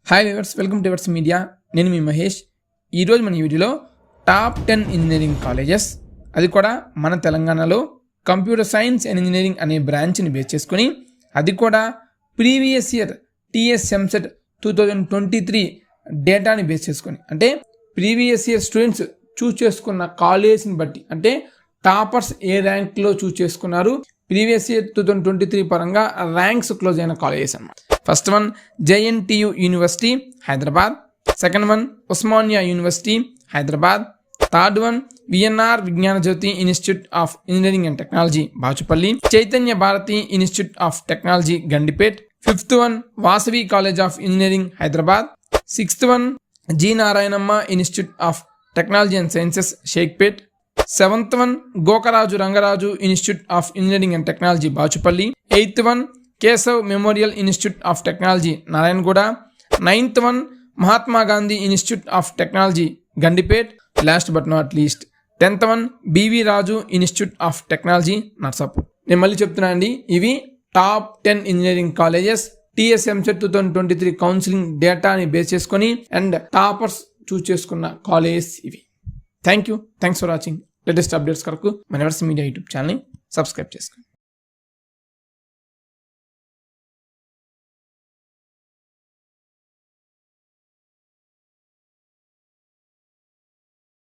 Hi viewers, welcome to Evers media. నేను మీ మహేష్. ఈరోజు మన వీడియోలో టాప్ 10 ఇంజనీరింగ్ కాలేజెస్, అది కూడా మన తెలంగాణలో కంప్యూటర్ సైన్స్ అండ్ ఇంజనీరింగ్ అనే బ్రాంచ్ని బేస్ చేసుకొని, అది కూడా ప్రీవియస్ ఇయర్ టీఎస్ ఎంసెట్ 2023 డేటాని బేస్ చేసుకొని, అంటే ప్రీవియస్ ఇయర్ స్టూడెంట్స్ చూస్ చేసుకున్న కాలేజ్ని బట్టి, అంటే టాపర్స్ ఏ ర్యాంక్లో చూస్ చేసుకున్నారు, ప్రీవియస్ ఇయర్ 2023 పరంగా ర్యాంక్స్ క్లోజ్ అయిన కాలేజెస్ అన్నమాట. First one JNTU University Hyderabad, second one Osmania University Hyderabad, third one VNR Vignana Jyothi Institute of Engineering and Technology Bachupally, Chaitanya Bharathi Institute of technology Gandipet, fifth one Vasavi College of Engineering Hyderabad, sixth one G Narayanamma Institute of Technology and Sciences Shaikpet, seventh one Gokaraju Rangaraju Institute of Engineering and Technology Bachupally, eighth one Keshav Memorial Institute of technology Narayanguda, ninth one Mahatma Gandhi institute of technology Gandipet, last but not least 10th one B V Raju institute of technology Narsapur. నేను మళ్ళీ చెప్తున్నా అండి, ఇవి top 10 engineering colleges TSMCET 2023 counselling డేటాని base చేసుకొని and toppers choose చేసుకున్న colleges ఇవి. Thanks for watching. Latest updates కొరకు మన ఎవర్స్ మీడియా యూట్యూబ్ ఛానల్ని సబ్స్క్రైబ్ చేసుకోండి.